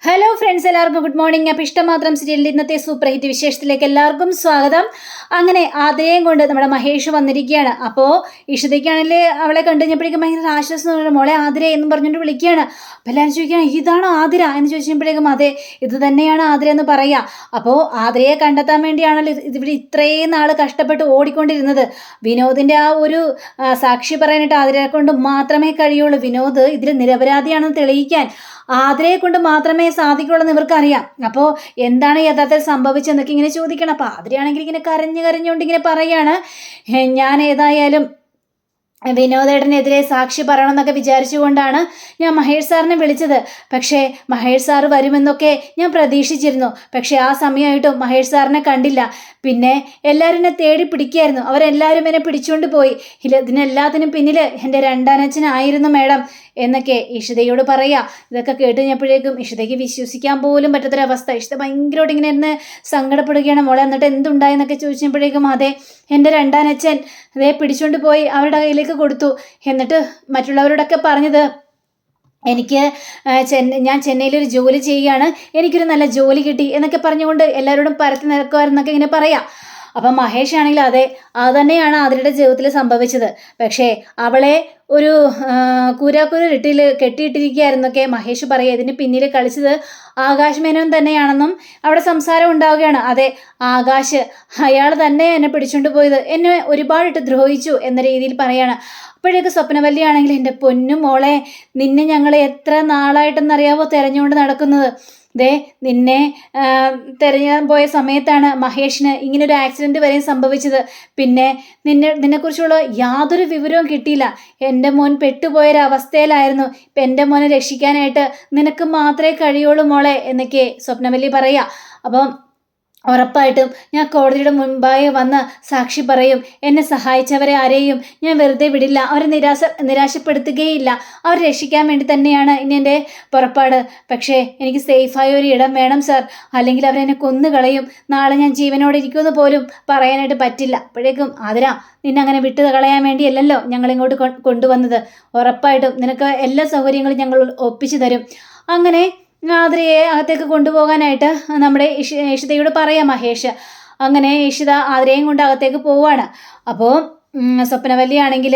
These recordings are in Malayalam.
ഹലോ ഫ്രണ്ട്സ്, എല്ലാവർക്കും ഗുഡ് മോർണിംഗ്. അപ്പോൾ ഇഷ്ടമാത്രം സീരിയലിൽ ഇന്നത്തെ സൂപ്പർ ഹിറ്റ് വിശേഷത്തിലേക്ക് എല്ലാവർക്കും സ്വാഗതം. അങ്ങനെ ആദ്യം കൊണ്ട് നമ്മുടെ മഹേഷ് വന്നിരിക്കുകയാണ്. അപ്പോൾ ഇഷിതയ്ക്കാണെങ്കിൽ അവളെ കണ്ടു കഴിഞ്ഞപ്പോഴേക്കും ഭയങ്കര ആശ്വാസം, മോളെ ആതിര എന്ന് പറഞ്ഞുകൊണ്ട് വിളിക്കുകയാണ്. അപ്പോൾ എല്ലാവരും ചോദിക്കുകയാണ്, ഇതാണോ ആതിര എന്ന് ചോദിച്ചപ്പോഴേക്കും അതെ, ഇത് തന്നെയാണ് ആതിര എന്ന് പറയുക. അപ്പോൾ ആതിരയെ കണ്ടെത്താൻ വേണ്ടിയാണല്ലോ ഇവിടെ ഇത്രയും നാൾ കഷ്ടപ്പെട്ട് ഓടിക്കൊണ്ടിരുന്നത്. വിനോദിൻ്റെ ആ ഒരു സാക്ഷി പറയാനായിട്ട് ആതിരയെ കൊണ്ട് മാത്രമേ കഴിയുള്ളൂ. വിനോദ് ഇതിൽ നിരപരാധിയാണെന്ന് തെളിയിക്കാൻ ആതിരയെ കൊണ്ട് മാത്രമേ സാധിക്കുള്ളൂ എന്ന് ഇവർക്കറിയാം. അപ്പോൾ എന്താണ് യഥാർത്ഥത്തിൽ സംഭവിച്ചെന്നൊക്കെ ഇങ്ങനെ ചോദിക്കണം. അപ്പോൾ ആതിരയാണെങ്കിൽ ഇങ്ങനെ കരഞ്ഞുകൊണ്ട് ഇങ്ങനെ പറയാണ്, ഞാൻ ഏതായാലും വിനോദേട്ടനെതിരെ സാക്ഷി പറയണമെന്നൊക്കെ വിചാരിച്ചുകൊണ്ടാണ് ഞാൻ മഹേഷ് സാറിനെ വിളിച്ചത്. പക്ഷേ മഹേഷ് സാറ് വരുമെന്നൊക്കെ ഞാൻ പ്രതീക്ഷിച്ചിരുന്നു. പക്ഷേ ആ സമയമായിട്ടും മഹേഷ് സാറിനെ കണ്ടില്ല. പിന്നെ എല്ലാവരും എന്നെ തേടി പിടിക്കുകയായിരുന്നു. അവരെല്ലാവരും എന്നെ പിടിച്ചുകൊണ്ട് പോയി. ഇതിനെല്ലാത്തിനും പിന്നിൽ എൻ്റെ രണ്ടാനച്ഛനായിരുന്നു മാഡം എന്നൊക്കെ ഇഷിതയോട് പറയാം. ഇതൊക്കെ കേട്ട് കഴിഞ്ഞപ്പോഴേക്കും ഇഷിതയ്ക്ക് വിശ്വസിക്കാൻ പോലും പറ്റാത്തൊരവസ്ഥ. ഇഷിത ഭയങ്കരമായിട്ട് ഇങ്ങനെ എന്നെ സങ്കടപ്പെടുകയാണ്. മോളെ എന്നിട്ട് എന്തുണ്ടായെന്നൊക്കെ ചോദിച്ചപ്പോഴേക്കും അതെ, എൻ്റെ രണ്ടാനച്ഛൻ അതേ പിടിച്ചുകൊണ്ട് പോയി അവരുടെ കയ്യിലേക്ക് കൊടുത്തു. എന്നിട്ട് മറ്റുള്ളവരോടൊക്കെ പറഞ്ഞത് എനിക്ക് ഞാൻ ചെന്നൈയിലൊരു ജോലി ചെയ്യുകയാണ്, എനിക്കൊരു നല്ല ജോലി കിട്ടി എന്നൊക്കെ പറഞ്ഞുകൊണ്ട് എല്ലാവരോടും പരത്തി നിൽക്കുമായിരുന്നൊക്കെ ഇങ്ങനെ പറയാം. അപ്പം മഹേഷ് ആണെങ്കിൽ അതെ, അത് തന്നെയാണ് അതിരുടെ ജീവിതത്തിൽ സംഭവിച്ചത്. പക്ഷേ അവളെ ഒരു കൂരാക്കൂര ഇട്ടിൽ കെട്ടിയിട്ടിരിക്കുകയായിരുന്നൊക്കെ മഹേഷ് പറയുക. ഇതിന് പിന്നിൽ കളിച്ചത് ആകാശ് മേനോൻ തന്നെയാണെന്നും അവിടെ സംസാരം ഉണ്ടാവുകയാണ്. അതെ, ആകാശ് അയാൾ തന്നെ എന്നെ പിടിച്ചുകൊണ്ട് പോയത്, എന്നെ ഒരുപാടിട്ട് ദ്രോഹിച്ചു എന്ന രീതിയിൽ പറയാണ്. അപ്പോഴേക്ക് സ്വപ്നവല്ലിയാണെങ്കിൽ എൻ്റെ പൊന്നു മോളെ, നിന്നെ ഞങ്ങൾ എത്ര നാളായിട്ടെന്നറിയാവോ തിരഞ്ഞുകൊണ്ട് നടക്കുന്നത്. ദേ നിന്നെ തിരഞ്ഞാൻ പോയ സമയത്താണ് മഹേഷിന് ഇങ്ങനൊരു ആക്സിഡൻറ്റ് വരെയും സംഭവിച്ചത്. പിന്നെ നിന്നെക്കുറിച്ചുള്ള യാതൊരു വിവരവും കിട്ടിയില്ല. എൻ്റെ മോൻ പെട്ടുപോയൊരവസ്ഥയിലായിരുന്നു. ഇപ്പം എൻ്റെ മോനെ രക്ഷിക്കാനായിട്ട് നിനക്ക് മാത്രമേ കഴിയുള്ളൂ മോളെ എന്നൊക്കെ സ്വപ്നവല്ലി പറയുക. അപ്പം ഉറപ്പായിട്ടും ഞാൻ കോടതിയുടെ മുൻപായി വന്ന് സാക്ഷി പറയും. എന്നെ സഹായിച്ചവരെ ആരെയും ഞാൻ വെറുതെ വിടില്ല, അവരെ നിരാശപ്പെടുത്തുകയില്ല. അവരെ രക്ഷിക്കാൻ വേണ്ടി തന്നെയാണ് ഇനി എൻ്റെ പുറപ്പാട്. പക്ഷേ എനിക്ക് സേഫായ ഒരു ഇടം വേണം സാർ, അല്ലെങ്കിൽ അവരെന്നെ കൊന്നുകളയും. നാളെ ഞാൻ ജീവനോടെ ഇരിക്കുമെന്ന് പോലും പറയാനായിട്ട് പറ്റില്ല. അപ്പോഴേക്കും ആതിര, നിന്നെ അങ്ങനെ വിട്ടു കളയാൻ വേണ്ടിയല്ലല്ലോ ഞങ്ങളിങ്ങോട്ട് കൊണ്ടുവന്നത്. ഉറപ്പായിട്ടും നിനക്ക് എല്ലാ സൗകര്യങ്ങളും ഞങ്ങൾ ഒപ്പിച്ചു തരും. അങ്ങനെ ആതിരയെ അകത്തേക്ക് കൊണ്ടുപോകാനായിട്ട് നമ്മുടെ ഇഷിതയോട് പറയാം മഹേഷ്. അങ്ങനെ ഇഷിത ആതിരയും കൊണ്ട് അകത്തേക്ക് പോവാണ്. അപ്പോൾ സ്വപ്നവല്ലിയാണെങ്കിൽ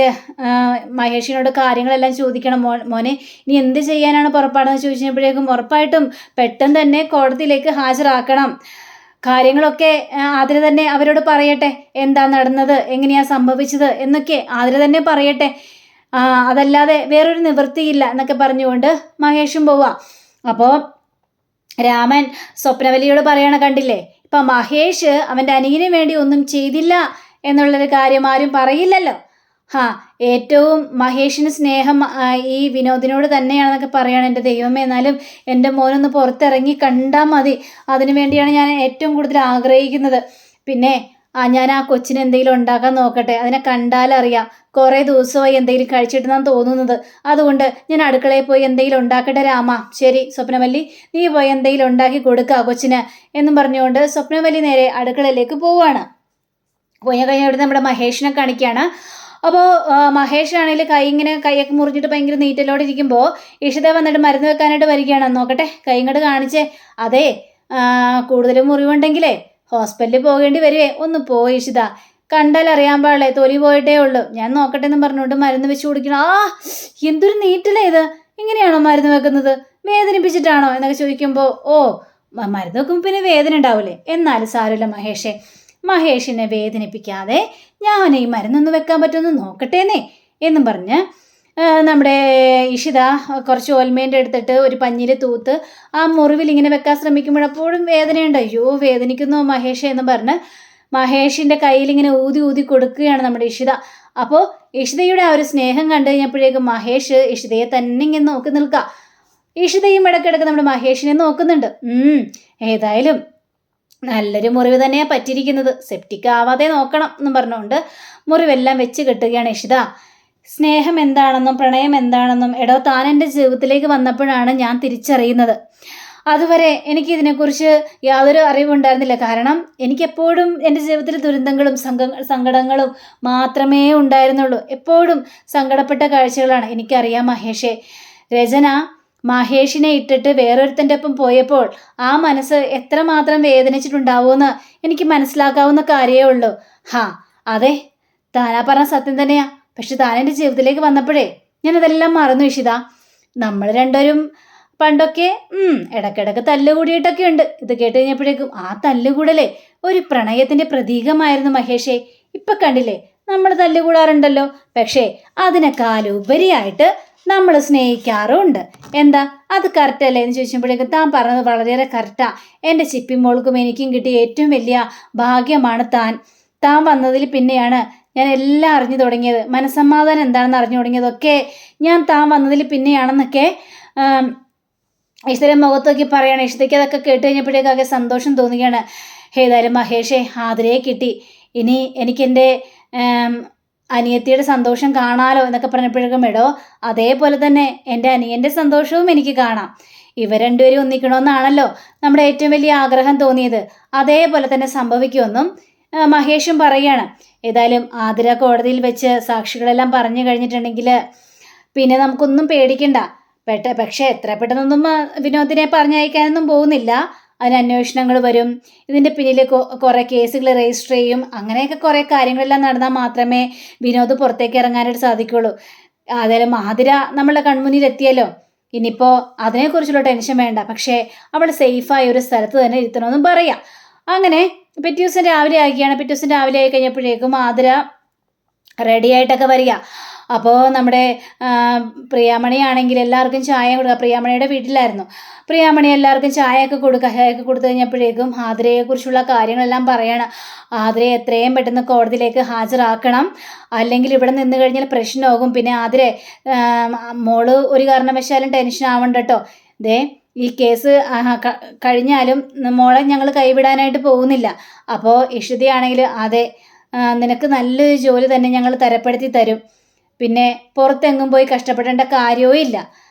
മഹേഷിനോട് കാര്യങ്ങളെല്ലാം ചോദിക്കണം. മോനെ ഇനി എന്ത് ചെയ്യാനാണ് പുറപ്പാടെന്ന് ചോദിച്ചപ്പോഴേക്കും ഉറപ്പായിട്ടും പെട്ടെന്ന് തന്നെ കോടതിയിലേക്ക് ഹാജരാക്കണം. കാര്യങ്ങളൊക്കെ ആതിര തന്നെ അവരോട് പറയട്ടെ, എന്താ നടന്നത്, എങ്ങനെയാ സംഭവിച്ചത് എന്നൊക്കെ ആതിര തന്നെ പറയട്ടെ. അതല്ലാതെ വേറൊരു നിവൃത്തിയില്ല എന്നൊക്കെ പറഞ്ഞുകൊണ്ട് മഹേഷും പോവാം. അപ്പോൾ രാമൻ സ്വപ്നവല്ലിയോട് പറയണ കണ്ടില്ലേ, ഇപ്പം മഹേഷ് അവൻ്റെ അനിയന് വേണ്ടി ഒന്നും ചെയ്തില്ല എന്നുള്ളൊരു കാര്യം ആരും പറയില്ലല്ലോ. ഏറ്റവും മഹേഷിന് സ്നേഹം ഈ വിനോദിനോട് തന്നെയാണെന്നൊക്കെ പറയണം. എൻ്റെ ദൈവമേ, എന്നാലും എൻ്റെ മോനൊന്ന് പുറത്തിറങ്ങി കണ്ടാൽ മതി. അതിനു വേണ്ടിയാണ് ഞാൻ ഏറ്റവും കൂടുതൽ ആഗ്രഹിക്കുന്നത്. പിന്നെ ഞാൻ ആ കൊച്ചിന് എന്തെങ്കിലും ഉണ്ടാക്കാൻ നോക്കട്ടെ, അതിനെ കണ്ടാലറിയാം. കുറേ ദിവസമായി എന്തെങ്കിലും കഴിച്ചിട്ടെന്നാണ് തോന്നുന്നത്. അതുകൊണ്ട് ഞാൻ അടുക്കളയിൽ പോയി എന്തെങ്കിലും ഉണ്ടാക്കട്ടെ രാമ. ശരി സ്വപ്നവല്ലി, നീ പോയി എന്തെങ്കിലും ഉണ്ടാക്കി കൊടുക്കുക കൊച്ചിന് എന്നും പറഞ്ഞുകൊണ്ട് സ്വപ്നവല്ലി നേരെ അടുക്കളയിലേക്ക് പോവുകയാണ്. പോയി കഴിഞ്ഞാൽ നമ്മുടെ മഹേഷിനെ കാണിക്കുകയാണ്. അപ്പോൾ മഹേഷ് ആണെങ്കിൽ കൈയൊക്കെ മുറിഞ്ഞിട്ട് ഭയങ്കര നീറ്റലോടെ ഇരിക്കുമ്പോൾ ഇഷിത വന്നിട്ട് മരുന്ന് വെക്കാനായിട്ട് വരികയാണ്. നോക്കട്ടെ, കൈ ഇങ്ങോട്ട് കാണിച്ചേ. അതെ, കൂടുതലും മുറിവുണ്ടെങ്കിലേ ഹോസ്പിറ്റലിൽ പോകേണ്ടി വരുവേ, ഒന്ന് പോയി ഇഷിത, കണ്ടാൽ അറിയാൻ പാടില്ലേ, തൊലി പോയിട്ടേ ഉള്ളൂ. ഞാൻ നോക്കട്ടെ എന്ന് പറഞ്ഞുകൊണ്ട് മരുന്ന് വെച്ച് കുടിക്കണം. എന്തൊരു നീറ്റലേ ഇത്, ഇങ്ങനെയാണോ മരുന്ന് വെക്കുന്നത്, വേദനിപ്പിച്ചിട്ടാണോ എന്നൊക്കെ ചോദിക്കുമ്പോൾ മരുന്ന് വെക്കുമ്പോൾ പിന്നെ വേദന ഉണ്ടാവില്ലേ, എന്നാലും സാരമില്ല മഹേഷേ, മഹേഷിനെ വേദനിപ്പിക്കാതെ ഞാൻ ഈ മരുന്നൊന്ന് വെക്കാൻ പറ്റുമെന്ന് നോക്കട്ടേന്നേ എന്നും പറഞ്ഞ് നമ്മുടെ ഇഷിത കുറച്ച് ഓൽമേൻ്റെ എടുത്തിട്ട് ഒരു പഞ്ഞിൽ തൂത്ത് ആ മുറിവിൽ ഇങ്ങനെ വെക്കാൻ ശ്രമിക്കുമ്പോഴപ്പോഴും വേദനയുണ്ട്. അയ്യോ വേദനിക്കുന്നു മഹേഷ് എന്ന് പറഞ്ഞ് മഹേഷിൻ്റെ കയ്യിൽ ഇങ്ങനെ ഊതി കൊടുക്കുകയാണ് നമ്മുടെ ഇഷിത. അപ്പോൾ ഇഷിതയുടെ ആ ഒരു സ്നേഹം കണ്ടു കഴിഞ്ഞപ്പോഴേക്കും മഹേഷ് ഇഷിതയെ തന്നെ ഇങ്ങനെ നോക്കി നിൽക്കുക. ഇഷിതയും ഇടയ്ക്കിടയ്ക്ക് നമ്മുടെ മഹേഷിനെ നോക്കുന്നുണ്ട്. ഏതായാലും നല്ലൊരു മുറിവ് തന്നെയാണ് പറ്റിയിരിക്കുന്നത്, സെപ്റ്റിക് ആവാതെ നോക്കണം എന്നും പറഞ്ഞുകൊണ്ട് മുറിവെല്ലാം വെച്ച് കെട്ടുകയാണ് ഇഷിത. സ്നേഹം എന്താണെന്നും പ്രണയം എന്താണെന്നും താൻ എൻ്റെ ജീവിതത്തിലേക്ക് വന്നപ്പോഴാണ് ഞാൻ തിരിച്ചറിയുന്നത്. അതുവരെ എനിക്കിതിനെക്കുറിച്ച് യാതൊരു അറിവുണ്ടായിരുന്നില്ല. കാരണം എനിക്കെപ്പോഴും എൻ്റെ ജീവിതത്തിൽ ദുരന്തങ്ങളും സങ്കടങ്ങളും മാത്രമേ ഉണ്ടായിരുന്നുള്ളൂ. എപ്പോഴും സങ്കടപ്പെട്ട കാഴ്ചകളാണ്. എനിക്കറിയാം മഹേഷേ, രചന മഹേഷിനെ ഇട്ടിട്ട് വേറൊരുത്തൻ്റെ ഒപ്പം പോയപ്പോൾ ആ മനസ്സ് എത്രമാത്രം വേദനിച്ചിട്ടുണ്ടാവുമെന്ന് എനിക്ക് മനസ്സിലാക്കാവുന്ന കാര്യമേ ഉള്ളൂ. അതെ, താനാ പറഞ്ഞ സത്യം തന്നെയാ. പക്ഷെ താൻ എൻ്റെ ജീവിതത്തിലേക്ക് വന്നപ്പോഴേ ഞാനതെല്ലാം മറന്നു ഇഷിത. നമ്മൾ രണ്ടുപേരും പണ്ടൊക്കെ ഇടയ്ക്കിടയ്ക്ക് തല്ലുകൂടിയിട്ടൊക്കെ ഉണ്ട്. ഇത് കേട്ട് കഴിഞ്ഞപ്പോഴേക്കും ആ തല്ലുകൂടലേ ഒരു പ്രണയത്തിന്റെ പ്രതീകമായിരുന്നു മഹേഷേ. ഇപ്പൊ കണ്ടില്ലേ, നമ്മൾ തല്ലുകൂടാറുണ്ടല്ലോ. പക്ഷേ അതിനേക്കാളുപരിയായിട്ട് നമ്മൾ സ്നേഹിക്കാറുമുണ്ട്. എന്താ അത് കറക്റ്റ് അല്ലേ എന്ന് ചോദിച്ചപ്പോഴേക്കും താൻ പറഞ്ഞത് വളരെയേറെ കറക്റ്റാ. എൻ്റെ ചിപ്പിമോൾക്കും എനിക്കും കിട്ടിയ ഏറ്റവും വലിയ ഭാഗ്യമാണ് താൻ വന്നതിൽ പിന്നെയാണ് ഞാൻ എല്ലാം അറിഞ്ഞു തുടങ്ങിയത്. മനസ്സമാധാനം എന്താണെന്ന് അറിഞ്ഞു തുടങ്ങിയതൊക്കെ ഞാൻ താൻ വന്നതിൽ പിന്നെയാണെന്നൊക്കെ ഇഷ്ടയുടെ മുഖത്തൊക്കെ പറയണം. ഇഷ്ടയ്ക്ക് അതൊക്കെ കേട്ട് കഴിഞ്ഞപ്പോഴേക്കൊക്കെ സന്തോഷം തോന്നുകയാണ്. ഏതായാലും മഹേഷേ, ആതിരയെ കിട്ടി. ഇനി എനിക്കെൻ്റെ അനിയത്തിയുടെ സന്തോഷം കാണാലോ എന്നൊക്കെ പറഞ്ഞപ്പോഴേക്കും എടോ, അതേപോലെ തന്നെ എൻ്റെ അനിയൻ്റെ സന്തോഷവും എനിക്ക് കാണാം. ഇവർ രണ്ടുപേരും ഒന്നിക്കണമെന്നാണല്ലോ നമ്മുടെ ഏറ്റവും വലിയ ആഗ്രഹം തോന്നിയത്. അതേപോലെ തന്നെ സംഭവിക്കുമെന്നും മഹേഷും പറയുകയാണ്. ഏതായാലും ആതിര കോടതിയിൽ വെച്ച് സാക്ഷികളെല്ലാം പറഞ്ഞു കഴിഞ്ഞിട്ടുണ്ടെങ്കിൽ പിന്നെ നമുക്കൊന്നും പേടിക്കണ്ട. പക്ഷേ എത്ര പെട്ടെന്നൊന്നും വിനോദിനെ പറഞ്ഞയക്കാനൊന്നും പോകുന്നില്ല. അതിന് അന്വേഷണങ്ങൾ വരും, ഇതിൻ്റെ പിന്നിൽ കുറേ കേസുകൾ രജിസ്റ്റർ ചെയ്യും. അങ്ങനെയൊക്കെ കുറേ കാര്യങ്ങളെല്ലാം നടന്നാൽ മാത്രമേ വിനോദ് പുറത്തേക്ക് ഇറങ്ങാനായിട്ട് സാധിക്കുള്ളൂ. അതായാലും ആതിര നമ്മളുടെ കൺമുന്നിൽ എത്തിയല്ലോ. ഇനിയിപ്പോൾ അതിനെക്കുറിച്ചുള്ള ടെൻഷൻ വേണ്ട. പക്ഷേ അവൾ സേഫായ ഒരു സ്ഥലത്ത് തന്നെ ഇരുത്തണമെന്നും പറയാം. അങ്ങനെ പിറ്റേ ദിവസം രാവിലെ ആക്കിയാണ്. പിറ്റേ ദിവസം രാവിലെ ആയി കഴിഞ്ഞപ്പോഴേക്കും ആതിര റെഡി ആയിട്ടൊക്കെ വരിക. അപ്പോൾ നമ്മുടെ പ്രിയാമണിയാണെങ്കിൽ എല്ലാവർക്കും ചായ കൊടുക്കുക. പ്രിയാമണിയുടെ വീട്ടിലായിരുന്നു. പ്രിയാമണി എല്ലാവർക്കും ചായയൊക്കെ കൊടുത്തു കഴിഞ്ഞപ്പോഴേക്കും ആതിരയെക്കുറിച്ചുള്ള കാര്യങ്ങളെല്ലാം പറയണം. ആതിരയെ എത്രയും പെട്ടെന്ന് കോടതിയിലേക്ക് ഹാജരാക്കണം, അല്ലെങ്കിൽ ഇവിടെ നിന്ന് കഴിഞ്ഞാൽ പ്രശ്നമാകും. പിന്നെ ആതിര മോള് ഒരു കാരണവശാലും ടെൻഷൻ ആവണ്ട കേട്ടോ. ഈ കേസ് കഴിഞ്ഞാലും മോളെ ഞങ്ങൾ കൈവിടാനായിട്ട് പോകുന്നില്ല. അപ്പോൾ ഇഷിതയാണെങ്കിൽ അതെ, നിനക്ക് നല്ലൊരു ജോലി തന്നെ ഞങ്ങൾ തരപ്പെടുത്തി തരും. പിന്നെ പുറത്തെങ്ങും പോയി കഷ്ടപ്പെടേണ്ട കാര്യവും ഇല്ല.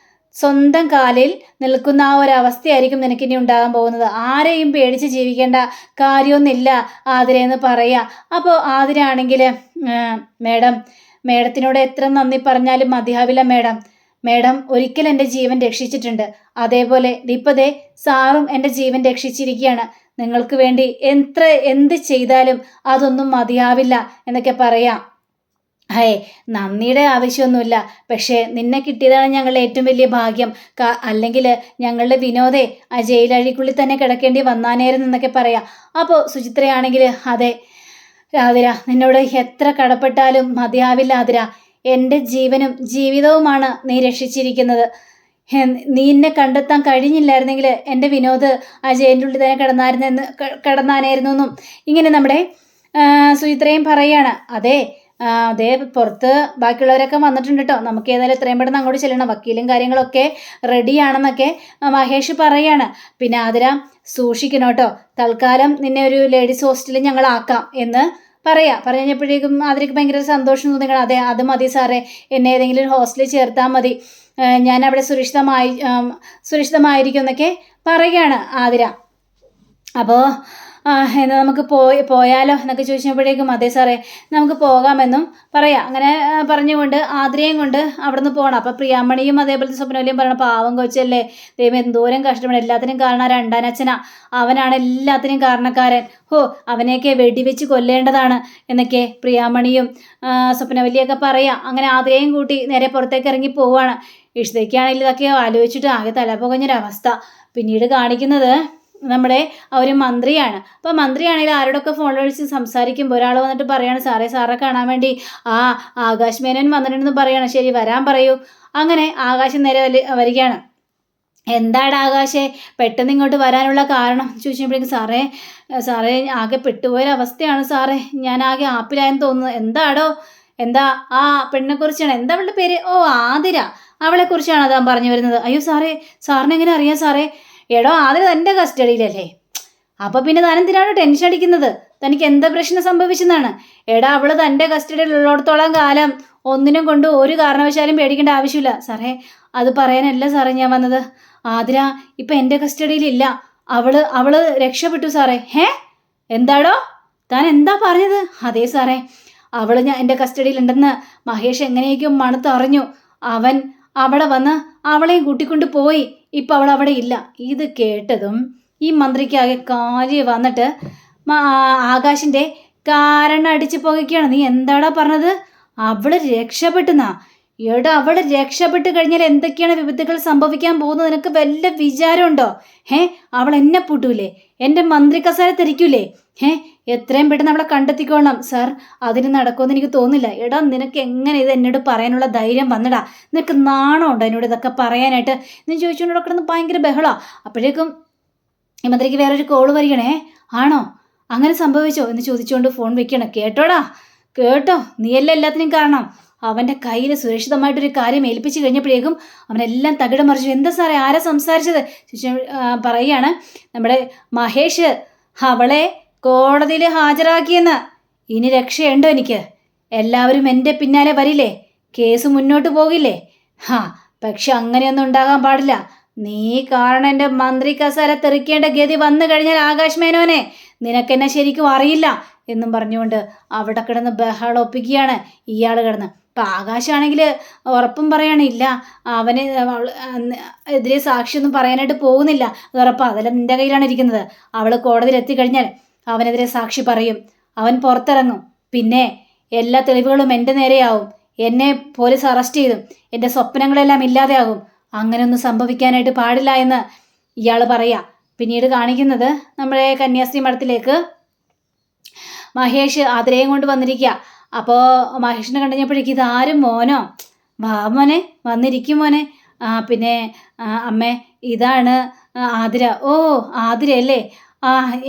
സ്വന്തം കാലിൽ നിൽക്കുന്ന ആ ഒരവസ്ഥയായിരിക്കും നിനക്കിനി ഉണ്ടാകാൻ പോകുന്നത്. ആരെയും പേടിച്ച് ജീവിക്കേണ്ട കാര്യമൊന്നുമില്ല ആതിരയെന്ന് പറയുക. അപ്പോൾ ആതിര ആണെങ്കിൽ മേഡത്തിനോട് എത്ര നന്ദി പറഞ്ഞാലും മതിയാവില്ല മേഡം ഒരിക്കൽ എൻ്റെ ജീവൻ രക്ഷിച്ചിട്ടുണ്ട്. അതേപോലെ ഇപ്പതേ സാറും എൻ്റെ ജീവൻ രക്ഷിച്ചിരിക്കുകയാണ്. നിങ്ങൾക്ക് വേണ്ടി എന്ത് ചെയ്താലും അതൊന്നും മതിയാവില്ല എന്നൊക്കെ പറയാം. നന്ദിയുടെ ആവശ്യമൊന്നുമില്ല. പക്ഷേ നിന്നെ കിട്ടിയതാണ് ഞങ്ങളുടെ ഏറ്റവും വലിയ ഭാഗ്യം. അല്ലെങ്കിൽ ഞങ്ങളുടെ വിനോദേ ആ ജയിലഴിക്കുള്ളിൽ തന്നെ കിടക്കേണ്ടി വന്നാനേരും എന്നൊക്കെ പറയാം. അപ്പോൾ സുചിത്രയാണെങ്കിൽ അതെ ആതിര, നിന്നോട് എത്ര കടപ്പെട്ടാലും മതിയാവില്ല ആതിര. എൻ്റെ ജീവനും ജീവിതവുമാണ് നീ രക്ഷിച്ചിരിക്കുന്നത്. നീ എന്നെ കണ്ടെത്താൻ കഴിഞ്ഞില്ലായിരുന്നെങ്കിൽ എൻ്റെ വിനോദ് ആ ജയിലിൻ്റെ ഉള്ളിൽ തന്നെ കിടന്നാനായിരുന്നു എന്നും ഇങ്ങനെ നമ്മുടെ സുചിത്രയും പറയാണ്. അതേ പുറത്ത് ബാക്കിയുള്ളവരൊക്കെ വന്നിട്ടുണ്ട് കേട്ടോ. നമുക്ക് ഏതായാലും എത്രയും പെട്ടെന്ന് അങ്ങോട്ട് ചെല്ലണം. വക്കീലും കാര്യങ്ങളൊക്കെ റെഡിയാണെന്നൊക്കെ മഹേഷ് പറയാണ്. പിന്നെ ആതിര സൂക്ഷിക്കണം കേട്ടോ. തൽക്കാലം നിന്നെ ഒരു ലേഡീസ് ഹോസ്റ്റലിൽ ഞങ്ങളാക്കാം എന്ന് പറഞ്ഞു കഴിഞ്ഞപ്പോഴേക്കും ആതിരയ്ക്ക് ഭയങ്കര സന്തോഷം തോന്നിക്കണം. അതെ, അത് മതി സാറേ, എന്നെ ഏതെങ്കിലും ഒരു ഹോസ്റ്റലിൽ ചേർത്താൽ മതി. ഞാൻ അവിടെ സുരക്ഷിതമായിരിക്കും എന്നൊക്കെ പറയുകയാണ് ആതിര. അപ്പോൾ എന്നാൽ നമുക്ക് പോയാലോ എന്നൊക്കെ ചോദിച്ചപ്പോഴേക്കും അതെ സാറേ, നമുക്ക് പോകാമെന്നും പറയാം. അങ്ങനെ പറഞ്ഞുകൊണ്ട് ആതിരയും കൊണ്ട് അവിടെ നിന്ന് പോകണം. അപ്പോൾ പ്രിയാമണിയും അതേപോലത്തെ സ്വപ്നവലിയും പറയണം, പാവം കൊച്ചല്ലേ, ദൈവം എന്തോരം കഷ്ടപ്പെടണം, എല്ലാത്തിനും കാരണം രണ്ടാനച്ഛനാ, അവനാണ് എല്ലാത്തിനും കാരണക്കാരൻ, അവനെയൊക്കെ വെടിവെച്ച് കൊല്ലേണ്ടതാണ് എന്നൊക്കെ പ്രിയാമണിയും സ്വപ്നവലിയൊക്കെ പറയാം. അങ്ങനെ ആതിരയും കൂട്ടി നേരെ പുറത്തേക്ക് ഇറങ്ങി പോവുകയാണ്. ഇഷ്ടയ്ക്കാണെങ്കിൽ ഇതൊക്കെ ആലോചിച്ചിട്ട് ആകെ തലപുകഞ്ഞൊരവസ്ഥ. പിന്നീട് കാണിക്കുന്നത് നമ്മുടെ ഒരു മന്ത്രിയാണ്. അപ്പോൾ മന്ത്രിയാണെങ്കിൽ ആരോടൊക്കെ ഫോണിൽ വിളിച്ച് സംസാരിക്കുമ്പോൾ ഒരാൾ വന്നിട്ട് പറയാണ്, സാറെ കാണാൻ വേണ്ടി ആകാശ് മേനോൻ വന്നിട്ടുണ്ടെന്ന് പറയാണ്. ശരി, വരാൻ പറയൂ. അങ്ങനെ ആകാശം നേരെ വരികയാണ്. എന്താണ് ആകാശേ പെട്ടെന്ന് ഇങ്ങോട്ട് വരാനുള്ള കാരണം ചോദിച്ചപ്പോഴേക്കും സാറേ ആകെ പെട്ടുപോയൊരവസ്ഥയാണ് സാറേ, ഞാൻ ആകെ ആപ്പിലായെന്ന് തോന്നുന്നു. എന്താ ആ പെണ്ണിനെക്കുറിച്ചാണ്? എന്താ അവളുടെ പേര്? ആതിര, അവളെക്കുറിച്ചാണ് അതാ പറഞ്ഞു വരുന്നത്. അയ്യോ സാറിന് എങ്ങനെ അറിയാം സാറേ? എടോ, ആതിര തൻ്റെ കസ്റ്റഡിയിലല്ലേ, അപ്പോൾ പിന്നെ താനെന്തിനാണ് ടെൻഷൻ അടിക്കുന്നത്? തനിക്ക് എന്താ പ്രശ്നം സംഭവിച്ചെന്നാണ്? അവൾ തൻ്റെ കസ്റ്റഡിയിലുള്ളിടത്തോളം കാലം ഒന്നിനും കൊണ്ട് ഒരു കാരണവശാലും പേടിക്കേണ്ട ആവശ്യമില്ല സാറേ. അത് പറയാനല്ല സാറേ ഞാൻ വന്നത്. ആതിര ഇപ്പം എൻ്റെ കസ്റ്റഡിയിലില്ല, അവള് രക്ഷപ്പെട്ടു സാറേ. എന്താടോ താൻ എന്താ പറഞ്ഞത്? അതെ സാറേ, എൻ്റെ കസ്റ്റഡിയിലുണ്ടെന്ന് മഹേഷ് എങ്ങനെയൊക്കെയോ മണത്തറിഞ്ഞു. അവിടെ വന്ന് അവളെയും കൂട്ടിക്കൊണ്ട് പോയി. ഇപ്പം അവൾ അവിടെ ഇല്ല. ഇത് കേട്ടതും ഈ മന്ത്രിക്കാകെ കാര്യം വന്നിട്ട് ആകാശിൻ്റെ കാരണം അടിച്ച് പുകയ്ക്കുകയാണ്. നീ എന്താടാ പറഞ്ഞത്? അവള് രക്ഷപ്പെട്ടെന്നാ? എടാ, അവള് രക്ഷപ്പെട്ട് കഴിഞ്ഞാൽ എന്തൊക്കെയാണ് വിപത്തുകൾ സംഭവിക്കാൻ പോകുന്നത് നിനക്ക് വല്ല വിചാരമുണ്ടോ? അവൾ എന്നെ പൂട്ടൂലേ? എൻ്റെ മന്ത്രി കസേര തിരിക്കൂലേ? എത്രയും പെട്ടെന്ന് അവളെ കണ്ടെത്തിക്കോളണം സാർ. അതിന് നടക്കുമെന്ന് എനിക്ക് തോന്നുന്നില്ല. എടാ, നിനക്ക് എങ്ങനെ ഇത് എന്നോട് പറയാനുള്ള ധൈര്യം വന്നടാ? നിനക്ക് നാണമുണ്ടോ എന്നോട് ഇതൊക്കെ പറയാനായിട്ട്? നീ ചോദിച്ചുകൊണ്ട് കിടന്ന് ഭയങ്കര ബഹളാ. അപ്പോഴേക്കും ഈ മന്ത്രിക്ക് വേറൊരു കോള് വരികണേ. ആണോ, അങ്ങനെ സംഭവിച്ചോ എന്ന് ചോദിച്ചുകൊണ്ട് ഫോൺ വെക്കണം. കേട്ടോടാ, കേട്ടോ, നീയല്ലേ എല്ലാത്തിനും കാരണം. അവൻ്റെ കയ്യിൽ സുരക്ഷിതമായിട്ടൊരു കാര്യം ഏൽപ്പിച്ചു കഴിഞ്ഞപ്പോഴേക്കും അവനെല്ലാം തകിടം മറിച്ചു. എന്താ സാറേ, ആരാ സംസാരിച്ചത്? പറയുകയാണ്, നമ്മുടെ മഹേഷ് അവളെ കോടതിയിൽ ഹാജരാക്കിയെന്ന്. ഇനി രക്ഷയുണ്ടോ എനിക്ക്? എല്ലാവരും എൻ്റെ പിന്നാലെ വരില്ലേ? കേസ് മുന്നോട്ട് പോകില്ലേ? പക്ഷെ അങ്ങനെയൊന്നും ഉണ്ടാകാൻ പാടില്ല. നീ കാരണം എൻ്റെ മന്ത്രി കസേര തെറിക്കേണ്ട ഗതി വന്നു കഴിഞ്ഞാൽ ആകാശ് മേനോനെ നിനക്കെന്നെ ശരിക്കും അറിയില്ല എന്നും പറഞ്ഞുകൊണ്ട് അവിടെ കിടന്ന് ബഹളൊപ്പിക്കുകയാണ് ഇയാൾ കിടന്ന്. അപ്പം ആകാശാണെങ്കിൽ ഉറപ്പും പറയണില്ല, അവന് എതിരെ സാക്ഷിയൊന്നും പറയാനായിട്ട് പോകുന്നില്ല. അത് ഉറപ്പാ, അതെല്ലാം നിൻ്റെ കയ്യിലാണ് ഇരിക്കുന്നത്. അവൾ കോടതിയിൽ എത്തിക്കഴിഞ്ഞാൽ അവനെതിരെ സാക്ഷി പറയും, അവൻ പുറത്തിറങ്ങും. പിന്നെ എല്ലാ തെളിവുകളും എൻ്റെ നേരെയാവും. എന്നെ പോലീസ് അറസ്റ്റ് ചെയ്തും എൻ്റെ സ്വപ്നങ്ങളെല്ലാം ഇല്ലാതെയാകും. അങ്ങനെയൊന്നും സംഭവിക്കാനായിട്ട് പാടില്ല എന്ന് ഇയാൾ പറയാ. പിന്നീട് കാണിക്കുന്നത് നമ്മുടെ കന്യാസ്ത്രീ മഠത്തിലേക്ക് മഹേഷ് ആതിരയും കൊണ്ട് വന്നിരിക്കുക. അപ്പോൾ മഹേഷിനെ കണ്ടുകഴിഞ്ഞപ്പോഴേക്കും ഇതാരും മോനോ? വാ മോനെ, വന്നിരിക്കും മോനെ. പിന്നെ അമ്മേ, ഇതാണ് ആതിര. ഓ, ആതിരയല്ലേ?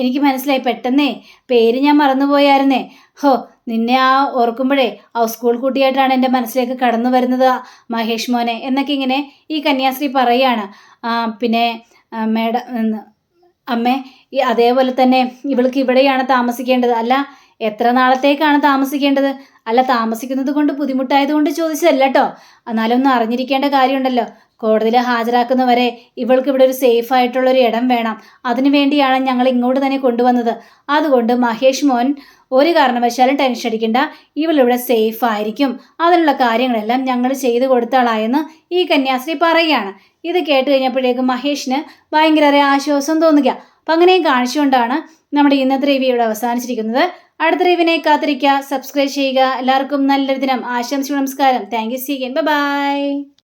എനിക്ക് മനസ്സിലായി. പെട്ടെന്നേ പേര് ഞാൻ മറന്നുപോയായിരുന്നേ. നിന്നെ ഓർക്കുമ്പോഴേ സ്കൂൾ കുട്ടിയായിട്ടാണ് എൻ്റെ മനസ്സിലേക്ക് കടന്നു വരുന്നത് മഹേഷ് മോനെ എന്നൊക്കെ ഇങ്ങനെ ഈ കന്യാസ്ത്രീ പറയാണ്. പിന്നെ മേഡം, അമ്മേ, അതേപോലെ തന്നെ ഇവൾക്ക് ഇവിടെയാണ് താമസിക്കേണ്ടത്. അല്ല, എത്ര നാളത്തേക്കാണ് താമസിക്കേണ്ടത്? അല്ല, താമസിക്കുന്നത് കൊണ്ട് ബുദ്ധിമുട്ടായതുകൊണ്ട് ചോദിച്ചതല്ല കേട്ടോ. എന്നാലും ഒന്ന് അറിഞ്ഞിരിക്കേണ്ട കാര്യമുണ്ടല്ലോ. കോടതിയിൽ ഹാജരാക്കുന്നവരെ ഇവൾക്ക് ഇവിടെ ഒരു സേഫ് ആയിട്ടുള്ളൊരു ഇടം വേണം. അതിനു വേണ്ടിയാണ് ഞങ്ങൾ ഇങ്ങോട്ട് തന്നെ കൊണ്ടുവന്നത്. അതുകൊണ്ട് മഹേഷ് മോൻ ഒരു കാരണവശാലും ടെൻഷൻ അടിക്കണ്ട, ഇവളിവിടെ സേഫ് ആയിരിക്കും. അതിനുള്ള കാര്യങ്ങളെല്ലാം ഞങ്ങൾ ചെയ്തു കൊടുത്താളായെന്ന് ഈ കന്യാസ്ത്രീ പറയുകയാണ്. ഇത് കേട്ട് കഴിഞ്ഞപ്പോഴേക്കും മഹേഷിന് ഭയങ്കര ആശ്വാസം തോന്നുക. അപ്പം അങ്ങനെയും കാണിച്ചുകൊണ്ടാണ് നമ്മുടെ ഇന്നത്തെ റിവ്യൂ ഇവിടെ അവസാനിച്ചിരിക്കുന്നത്. അടുത്ത റിവ്യൂവിനെ കാത്തിരിക്കുക, സബ്സ്ക്രൈബ് ചെയ്യുക. എല്ലാവർക്കും നല്ലൊരു ദിനം ആശംസിച്ചു. നമസ്കാരം. Thank you. See again. By.